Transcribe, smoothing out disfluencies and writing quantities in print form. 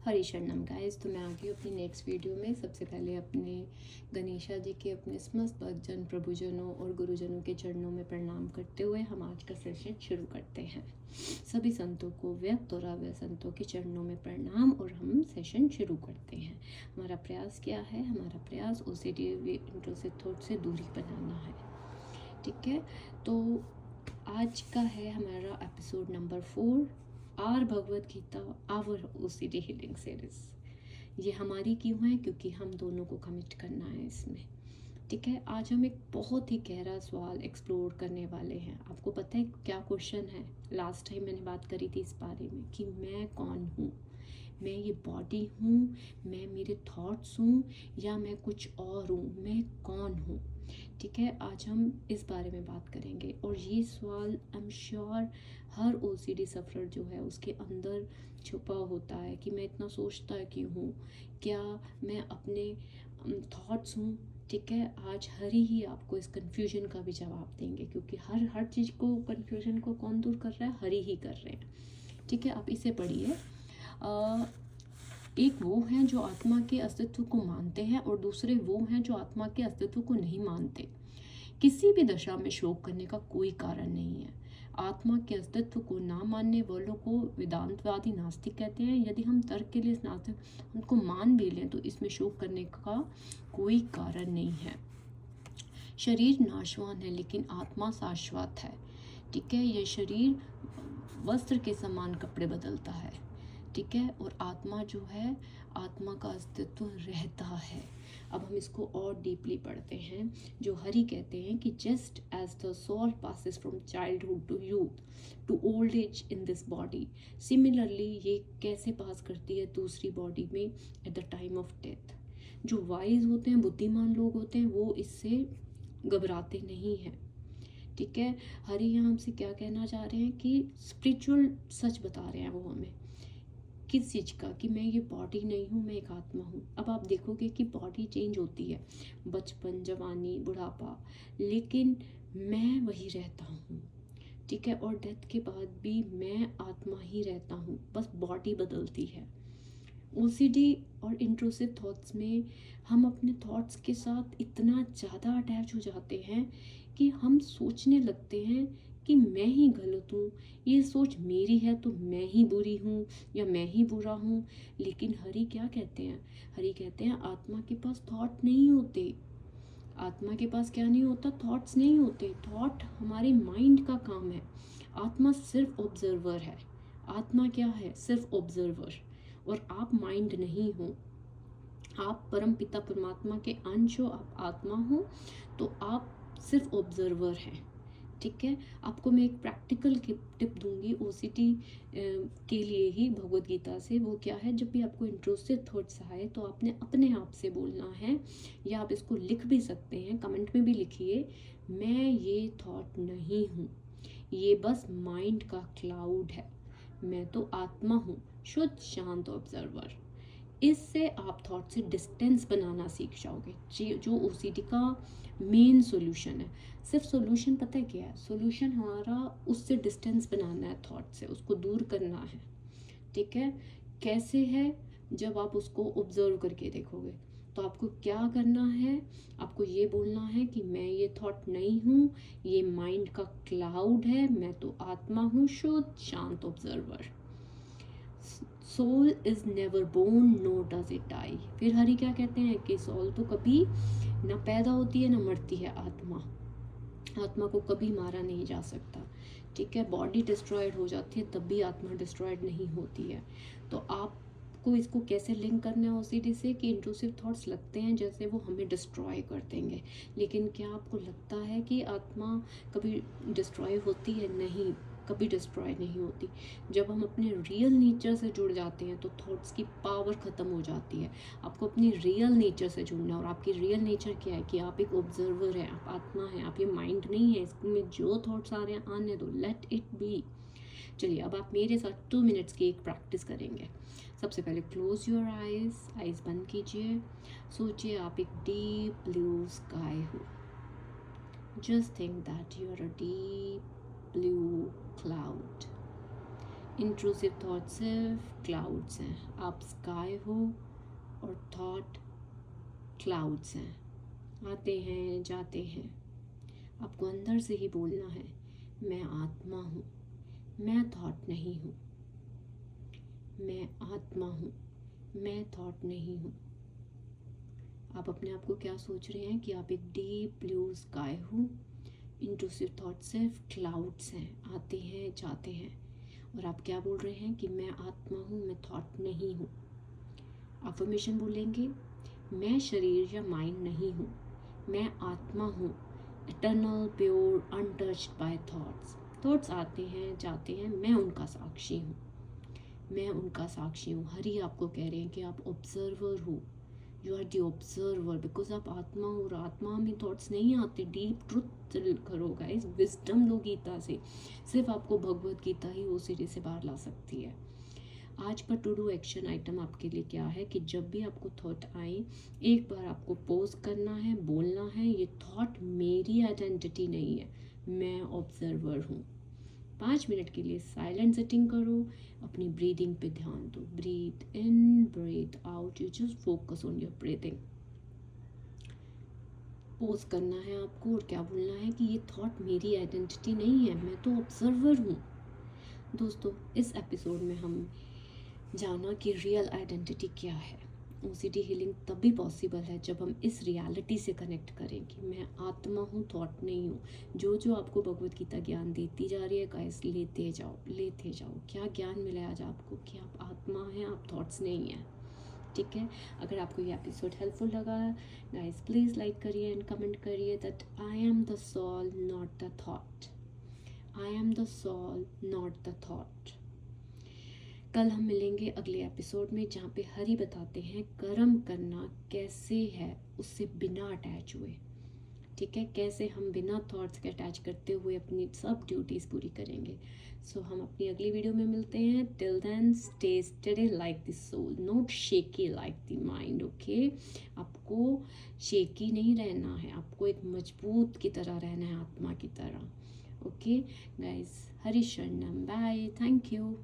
हरी शरणम गाइस। तो मैं आ गई अपनी नेक्स्ट वीडियो में। सबसे पहले अपने गणेशा जी के अपने समस्त भक्तजन प्रभुजनों और गुरुजनों के चरणों में प्रणाम करते हुए हम आज का सेशन शुरू करते हैं। सभी संतों को, व्यक्त और अव्यक्त संतों के चरणों में प्रणाम और हम सेशन शुरू करते हैं। हमारा प्रयास क्या है? हमारा प्रयास ओसीडी इंट्रूसिव थॉट से दूरी बनाना है। ठीक है, तो आज का है हमारा एपिसोड नंबर 4, आर Bhagavad Gita our OCD healing series. ये हमारी क्यों है? क्योंकि हम दोनों को कमिट करना है इसमें। ठीक है, आज हम एक बहुत ही गहरा सवाल एक्सप्लोर करने वाले हैं। आपको पता है क्या क्वेश्चन है? लास्ट टाइम मैंने बात करी थी इस बारे में कि मैं कौन हूँ। मैं ये बॉडी हूँ, मैं मेरे थॉट्स हूँ, या मैं कुछ और हूँ? मैं कौन हूँ? ठीक है, आज हम इस बारे में बात करेंगे। और ये सवाल आई एम श्योर हर ओसीडी सफ़र जो है उसके अंदर छुपा होता है कि मैं इतना सोचता क्यों हूँ, क्या मैं अपने थॉट्स हूँ। ठीक है, आज हरी ही आपको इस कन्फ्यूजन का भी जवाब देंगे, क्योंकि हर चीज़ को, कन्फ्यूजन को कौन दूर कर रहा है? हरी ही कर रहे हैं। ठीक है, आप इसे पढ़िए। एक वो हैं जो आत्मा के अस्तित्व को मानते हैं और दूसरे वो हैं जो आत्मा के अस्तित्व को नहीं मानते। किसी भी दशा में शोक करने का कोई कारण नहीं है। आत्मा के अस्तित्व को ना मानने वालों को वेदांतवादी नास्तिक कहते हैं। यदि हम तर्क के लिए इस नास्तिक उनको मान भी लें तो इसमें शोक करने का कोई कारण नहीं है। शरीर नाशवान है लेकिन आत्मा शाश्वत है। ठीक है, यह शरीर वस्त्र के समान कपड़े बदलता है। ठीक है, और आत्मा जो है, आत्मा का अस्तित्व रहता है। अब हम इसको और डीपली पढ़ते हैं। जो हरि कहते हैं कि just as the soul passes from childhood to youth to old age in this body, similarly ये कैसे पास करती है दूसरी बॉडी में at the time of death. जो वाइज होते हैं, बुद्धिमान लोग होते हैं, वो इससे घबराते नहीं हैं। ठीक है, हरि यहाँ हमसे क्या कहना चाह रहे हैं कि स्पिरिचुअल सच बता रहे हैं वो हमें। किस चीज़ का? कि मैं ये बॉडी नहीं हूँ, मैं एक आत्मा हूँ। अब आप देखोगे कि बॉडी चेंज होती है, बचपन, जवानी, बुढ़ापा, लेकिन मैं वही रहता हूँ। ठीक है, और डेथ के बाद भी मैं आत्मा ही रहता हूँ, बस बॉडी बदलती है। ओसीडी और इंट्रूसिव थॉट्स में हम अपने थॉट्स के साथ इतना ज़्यादा अटैच हो जाते हैं कि हम सोचने लगते हैं कि मैं ही गलत हूँ, ये सोच मेरी है तो मैं ही बुरी हूँ या मैं ही बुरा हूँ। लेकिन हरि क्या कहते हैं? हरि कहते हैं आत्मा के पास थॉट नहीं होते। आत्मा के पास क्या नहीं होता? थॉट्स नहीं होते। थॉट हमारे माइंड का काम है। आत्मा सिर्फ ऑब्जर्वर है। आत्मा क्या है? सिर्फ ऑब्जर्वर। और आप माइंड नहीं हो, आप परम पिता परमात्मा के अंश हो, आप आत्मा हो, तो आप सिर्फ ऑब्जर्वर हैं। ठीक है, आपको मैं एक प्रैक्टिकल टिप दूंगी ओसीटी के लिए ही भगवत गीता से। वो क्या है? जब भी आपको इंट्रूसिव थॉट्स आए तो आपने अपने आप से बोलना है, या आप इसको लिख भी सकते हैं, कमेंट में भी लिखिए, मैं ये थॉट नहीं हूँ, ये बस माइंड का क्लाउड है, मैं तो आत्मा हूँ, शुद्ध शांत ऑब्जर्वर। इससे आप थॉट से डिस्टेंस बनाना सीख जाओगे, जो ओसीडी का मेन सॉल्यूशन है। सिर्फ सॉल्यूशन पता है क्या है? सॉल्यूशन हमारा उससे डिस्टेंस बनाना है, थॉट से उसको दूर करना है। ठीक है, कैसे है? जब आप उसको ऑब्जर्व करके देखोगे तो आपको क्या करना है? आपको ये बोलना है कि मैं ये थॉट नहीं हूँ, ये माइंड का क्लाउड है, मैं तो आत्मा हूँ, शुद्ध शांत observer. Soul is never born no does it die. फिर हरि क्या कहते हैं कि सोल तो कभी ना पैदा होती है ना मरती है। आत्मा, आत्मा को कभी मारा नहीं जा सकता। ठीक है, बॉडी डिस्ट्रॉयड हो जाती है तब भी आत्मा डिस्ट्रॉयड नहीं होती है। तो आपको इसको कैसे लिंक करना है ओसीडी से? कि इंट्रूसिव थॉट्स लगते हैं जैसे वो हमें डिस्ट्रॉय कर देंगे, लेकिन क्या आपको लगता है कि आत्मा कभी डिस्ट्रॉय होती है? नहीं, कभी डिस्ट्रॉय नहीं होती। जब हम अपने रियल नेचर से जुड़ जाते हैं तो थॉट्स की पावर ख़त्म हो जाती है। आपको अपनी रियल नेचर से जुड़ना है, और आपकी रियल नेचर क्या है? कि आप एक ऑब्जर्वर हैं, आप आत्मा हैं, आप ये माइंड नहीं है। इसमें जो थॉट्स आ रहे हैं आने दो, लेट इट बी। चलिए, अब आप मेरे साथ 2 मिनट्स की एक प्रैक्टिस करेंगे। सबसे पहले क्लोज योर आइज बंद कीजिए। सोचिए आप एक डीप ब्लू स्काई हो। Just think that you are a deep blue cloud. Intrusive thought सिर्फ क्लाउड्स हैं, आप स्काई हो और थॉट क्लाउड्स हैं, आते हैं जाते हैं। आपको अंदर से ही बोलना है, मैं आत्मा हूँ, मैं थॉट नहीं हूँ। मैं आत्मा हूँ, मैं थॉट नहीं हूँ। आप अपने आप को क्या सोच रहे हैं कि आप एक डीप ब्लू स्काई हो। इंट्रूसिव थॉट सिर्फ क्लाउड्स हैं, आते हैं जाते हैं। और आप क्या बोल रहे हैं कि मैं आत्मा हूँ, मैं थॉट नहीं हूँ। अफर्मेशन बोलेंगे, मैं शरीर या माइंड नहीं हूँ, मैं आत्मा हूँ, eternal pure untouched by thoughts. Thoughts आते हैं जाते हैं, मैं उनका साक्षी हूँ, मैं उनका साक्षी हूँ। हरि आपको कह रहे हैं कि आप ऑब्जर्वर हो, you are the observer, because आप आत्मा हो और आत्मा में थॉट्स नहीं आते। डीप ट्रुथ करो गाइस, विजडम लो गीता से। सिर्फ आपको भगवत गीता ही वो सिरे से बाहर ला सकती है। आज का टू डू एक्शन आइटम आपके लिए क्या है कि जब भी आपको थॉट आए, एक बार आपको पोज करना है, बोलना है, ये थॉट मेरी आइडेंटिटी नहीं है, मैं ऑब्जर्वर हूँ। 5 मिनट के लिए साइलेंट सिटिंग करो, अपनी ब्रीदिंग पे ध्यान दो। Breathe in, breathe out, you just focus on your breathing. Pause करना है आपको और क्या बोलना है कि ये थॉट मेरी आइडेंटिटी नहीं है, मैं तो ऑब्जर्वर हूँ। दोस्तों, इस एपिसोड में हम जाना कि रियल आइडेंटिटी क्या है। ओसीडी हीलिंग तभी पॉसिबल है जब हम इस रियलिटी से कनेक्ट करें कि मैं आत्मा हूँ, थॉट नहीं हूँ। जो जो आपको भगवत गीता ज्ञान देती जा रही है गाइस, लेते जाओ लेते जाओ। क्या ज्ञान मिला आज आपको कि आप आत्मा हैं, आप थॉट्स नहीं हैं। ठीक है, अगर आपको ये एपिसोड हेल्पफुल लगा गाइस, प्लीज़ लाइक करिए एंड कमेंट करिए that I am the soul not the thought. I am the soul not the thought. कल हम मिलेंगे अगले एपिसोड में, जहाँ पे हरि बताते हैं कर्म करना कैसे है उससे बिना अटैच हुए। ठीक है, कैसे हम बिना थॉट्स के अटैच करते हुए अपनी सब ड्यूटीज़ पूरी करेंगे। सो हम अपनी अगली वीडियो में मिलते हैं। Till then stay steady like the soul, not shaky like the mind. Okay, आपको शेकी नहीं रहना है, आपको एक मजबूत की तरह रहना है, आत्मा की तरह। ओके गाइज, हरि शरणम, बाय, थैंक यू।